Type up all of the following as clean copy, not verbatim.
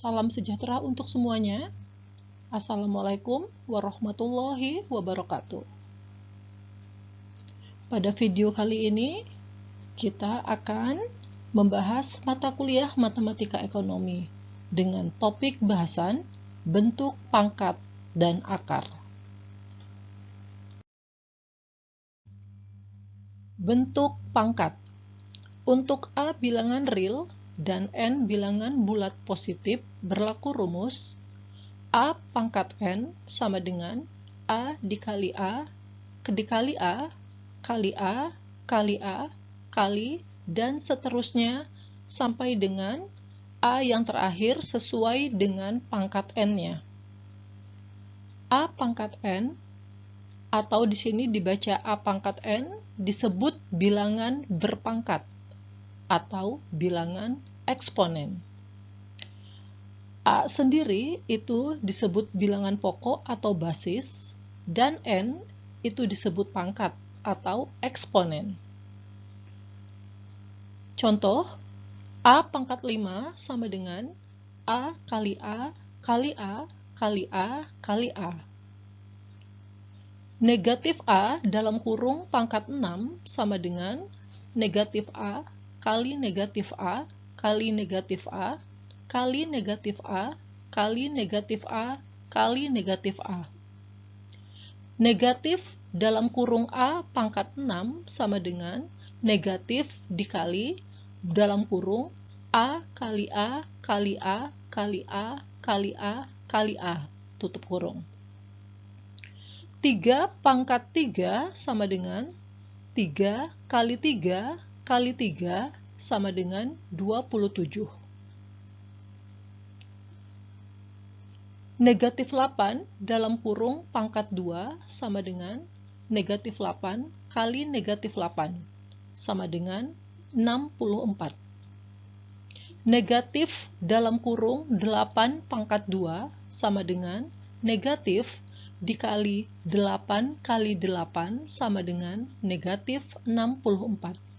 Salam sejahtera untuk semuanya. Assalamualaikum warahmatullahi wabarakatuh. Pada video kali ini, kita akan membahas mata kuliah Matematika Ekonomi dengan topik bahasan bentuk pangkat dan akar. Bentuk pangkat. Untuk A bilangan real dan N bilangan bulat positif berlaku rumus A pangkat N sama dengan A dikali A kali A kali A kali A kali dan seterusnya sampai dengan A yang terakhir sesuai dengan pangkat N-nya. A pangkat N atau di sini dibaca A pangkat N disebut bilangan berpangkat atau bilangan eksponen. A sendiri itu disebut bilangan pokok atau basis, dan N itu disebut pangkat atau eksponen. Contoh, A pangkat 5 sama dengan A kali A kali A kali A kali A. Negatif A dalam kurung pangkat 6 sama dengan negatif A kali negatif A kali negatif A kali negatif A kali negatif A kali negatif A. Negatif dalam kurung A pangkat 6 sama dengan negatif dikali dalam kurung A kali A kali A kali A kali A kali A, tutup kurung. 3 pangkat 3 sama dengan 3 kali 3 kali 3 sama dengan 27. Negatif 8 dalam kurung pangkat 2 sama dengan negatif 8 kali negatif 8 sama dengan 64. Negatif dalam kurung 8 pangkat 2 sama dengan negatif dikali 8 kali 8 sama dengan negatif 64.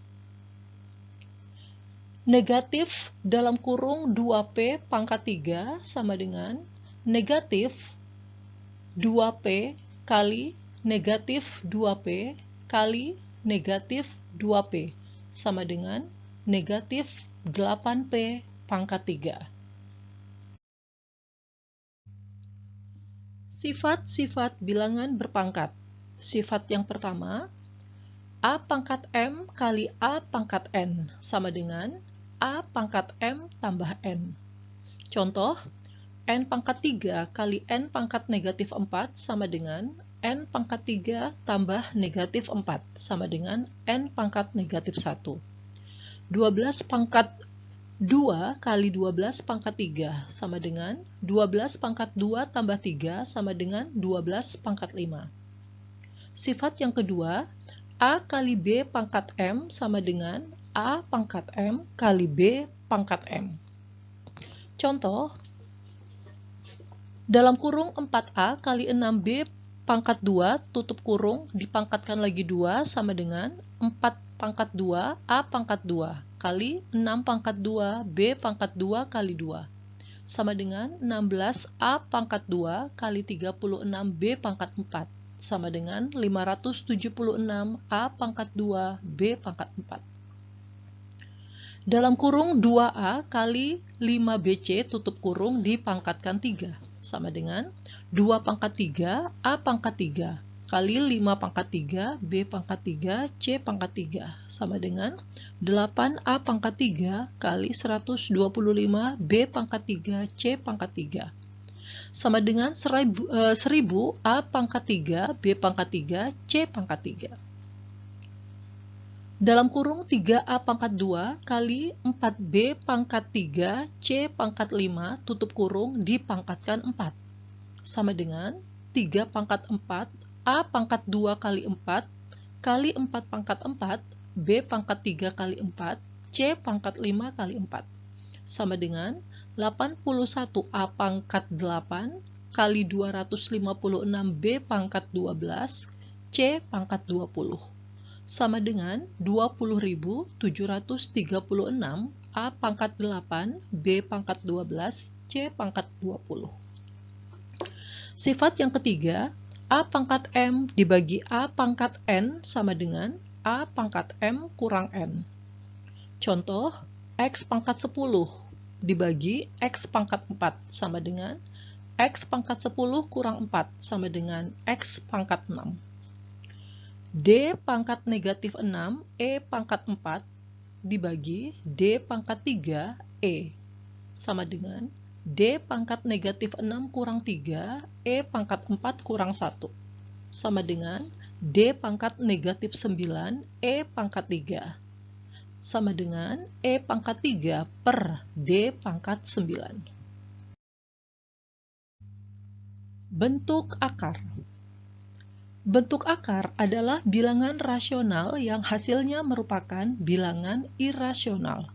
Negatif dalam kurung 2P pangkat 3 sama dengan negatif 2P kali negatif 2P kali negatif 2P sama dengan negatif 8P pangkat 3. Sifat-sifat bilangan berpangkat. Sifat yang pertama, A pangkat M kali A pangkat N sama dengan A pangkat M tambah N. Contoh, N pangkat 3 kali N pangkat negatif 4 sama dengan N pangkat 3 tambah negatif 4 sama dengan N pangkat negatif 1. 12 pangkat 2 kali 12 pangkat 3 sama dengan 12 pangkat 2 tambah 3 sama dengan 12 pangkat 5. Sifat yang kedua, A kali B pangkat M sama dengan A pangkat M kali B pangkat M. Contoh, dalam kurung 4A kali 6B pangkat 2 tutup kurung dipangkatkan lagi 2 sama dengan 4 pangkat 2 A pangkat 2 kali 6 pangkat 2 B pangkat 2 kali 2 sama dengan 16 A pangkat 2 kali 36 B pangkat 4 sama dengan 576 A pangkat 2 B pangkat 4. Dalam kurung 2A kali 5BC tutup kurung dipangkatkan 3 sama dengan 2 pangkat 3 A pangkat 3 kali 5 pangkat 3 B pangkat 3 C pangkat 3 sama dengan 8 A pangkat 3 kali 125 B pangkat 3 C pangkat 3 sama dengan 1000 A pangkat 3 B pangkat 3 C pangkat 3. Dalam kurung 3A pangkat 2 kali 4B pangkat 3 C pangkat 5 tutup kurung dipangkatkan 4 sama dengan 3 pangkat 4 A pangkat 2 kali 4 kali 4 pangkat 4 B pangkat 3 kali 4 C pangkat 5 kali 4 sama dengan 81 A pangkat 8 kali 256 B pangkat 12 C pangkat 20 sama dengan 20.736 A pangkat 8, B pangkat 12, C pangkat 20. Sifat yang ketiga, A pangkat M dibagi A pangkat N sama dengan A pangkat M kurang N. Contoh, X pangkat 10 dibagi X pangkat 4 sama dengan X pangkat 10 kurang 4 sama dengan X pangkat 6. D pangkat negatif 6, E pangkat 4 dibagi D pangkat 3, E sama dengan D pangkat negatif 6 kurang 3, E pangkat 4 kurang 1 sama dengan D pangkat negatif 9, E pangkat 3 sama dengan E pangkat 3 per D pangkat 9. Bentuk akar. Bentuk akar adalah bilangan rasional yang hasilnya merupakan bilangan irasional.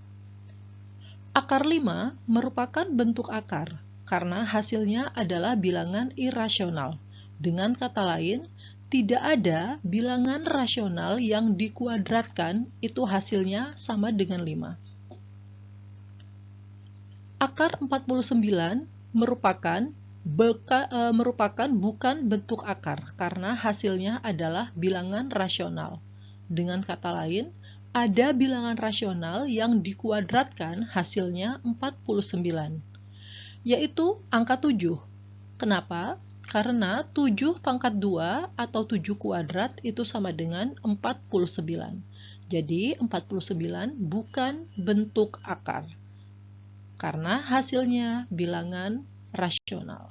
Akar 5 merupakan bentuk akar karena hasilnya adalah bilangan irasional. Dengan kata lain, tidak ada bilangan rasional yang dikuadratkan itu hasilnya sama dengan 5. Akar 49 merupakan bukan bentuk akar karena hasilnya adalah bilangan rasional. Dengan kata lain, ada bilangan rasional yang dikuadratkan hasilnya 49, yaitu angka 7. Kenapa? Karena 7 pangkat 2 atau 7 kuadrat itu sama dengan 49. Jadi 49 bukan bentuk akar karena hasilnya bilangan rasional.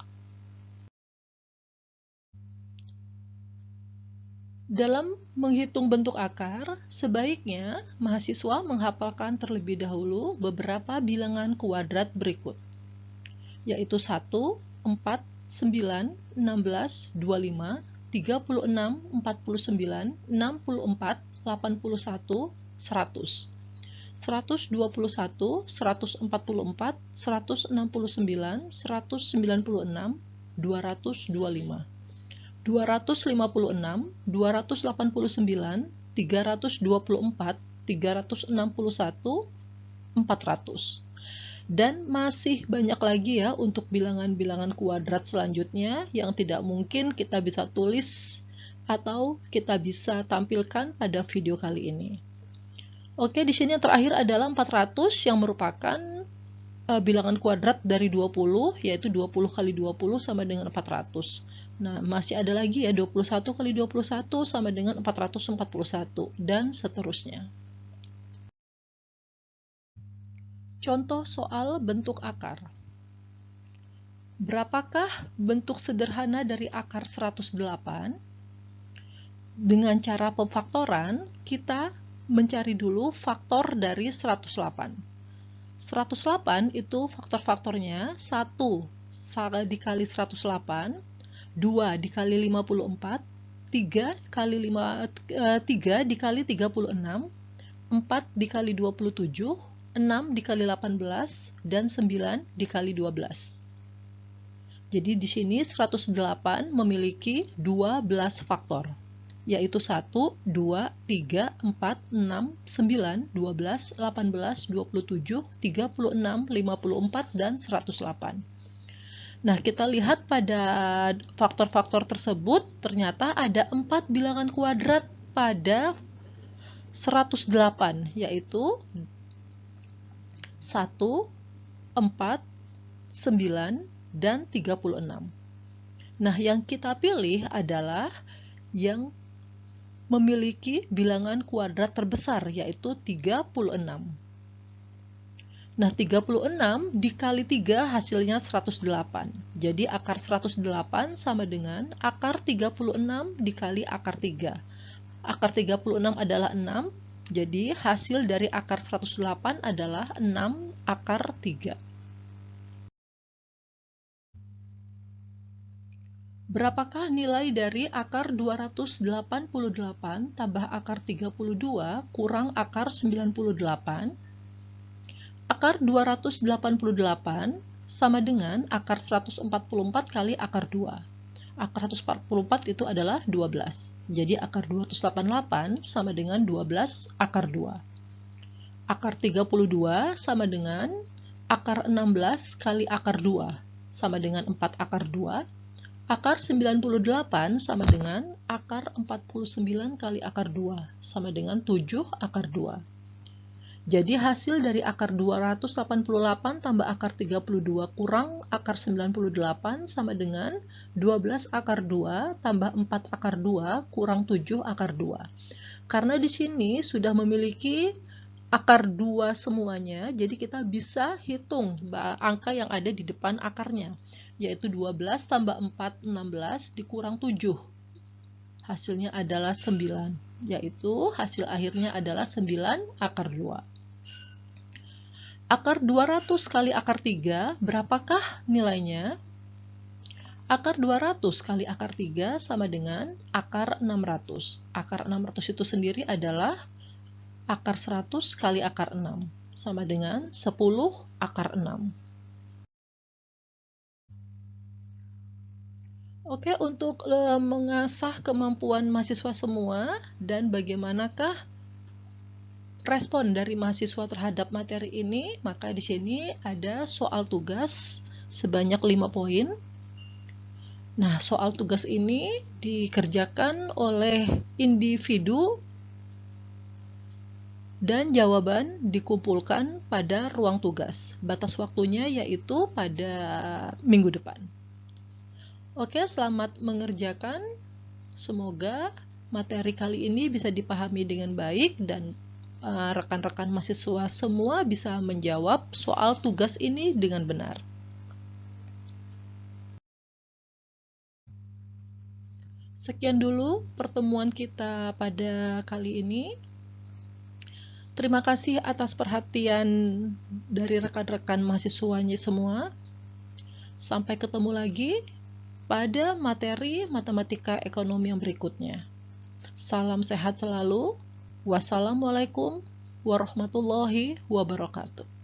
Dalam menghitung bentuk akar, sebaiknya mahasiswa menghafalkan terlebih dahulu beberapa bilangan kuadrat berikut, yaitu 1, 4, 9, 16, 25, 36, 49, 64, 81, 100. 121, 144, 169, 196, 225. 256, 289, 324, 361, 400. Dan masih banyak lagi ya untuk bilangan-bilangan kuadrat selanjutnya yang tidak mungkin kita bisa tulis atau kita bisa tampilkan pada video kali ini. Oke, di sini yang terakhir adalah 400 yang merupakan bilangan kuadrat dari 20, yaitu 20 kali 20 sama dengan 400. Nah, masih ada lagi ya 21 kali 21 sama dengan 441 dan seterusnya. Contoh soal bentuk akar. Berapakah bentuk sederhana dari akar 108? Dengan cara pemfaktoran, kita mencari dulu faktor dari 108. 108 itu faktor-faktornya 1 dikali 108, 2 dikali 54, 3 dikali 36, 4 dikali 27, 6 dikali 18, dan 9 dikali 12. Jadi di sini 108 memiliki 12 faktor, yaitu 1, 2, 3, 4, 6, 9, 12, 18, 27, 36, 54, dan 108. Nah, kita lihat pada faktor-faktor tersebut, ternyata ada 4 bilangan kuadrat pada 108, yaitu 1, 4, 9, dan 36. Nah, yang kita pilih adalah yang memiliki bilangan kuadrat terbesar, yaitu 36. Nah, 36 dikali 3 hasilnya 108. Jadi akar 108 sama dengan akar 36 dikali akar 3. Akar 36 adalah 6, jadi hasil dari akar 108 adalah 6 akar 3. Berapakah nilai dari akar 288 tambah akar 32 kurang akar 98? Akar 288 sama dengan akar 144 kali akar 2. Akar 144 itu adalah 12. Jadi akar 288 sama dengan 12 akar 2. Akar 32 sama dengan akar 16 kali akar 2 sama dengan 4 akar 2. Akar 98 sama dengan akar 49 kali akar 2 sama dengan 7 akar 2. Jadi hasil dari akar 288 tambah akar 32 kurang akar 98 sama dengan 12 akar 2 tambah 4 akar 2 kurang 7 akar 2. Karena di sini sudah memiliki akar 2 semuanya, jadi kita bisa hitung angka yang ada di depan akarnya, yaitu 12 tambah 4, 16 dikurang 7. Hasilnya adalah 9, yaitu hasil akhirnya adalah 9 akar 2. Akar 200 kali akar 3, berapakah nilainya? Akar 200 kali akar 3 sama dengan akar 600. Akar 600 itu sendiri adalah akar 100 kali akar 6, sama dengan 10 akar 6. Oke, untuk mengasah kemampuan mahasiswa semua dan bagaimanakah respon dari mahasiswa terhadap materi ini, maka di sini ada soal tugas sebanyak 5 poin. Nah, soal tugas ini dikerjakan oleh individu dan jawaban dikumpulkan pada ruang tugas. Batas waktunya yaitu pada minggu depan. Oke, selamat mengerjakan. Semoga materi kali ini bisa dipahami dengan baik dan rekan-rekan mahasiswa semua bisa menjawab soal tugas ini dengan benar. Sekian dulu pertemuan kita pada kali ini. Terima kasih atas perhatian dari rekan-rekan mahasiswanya semua. Sampai ketemu lagi pada materi matematika ekonomi yang berikutnya. Salam sehat selalu. Wassalamualaikum warahmatullahi wabarakatuh.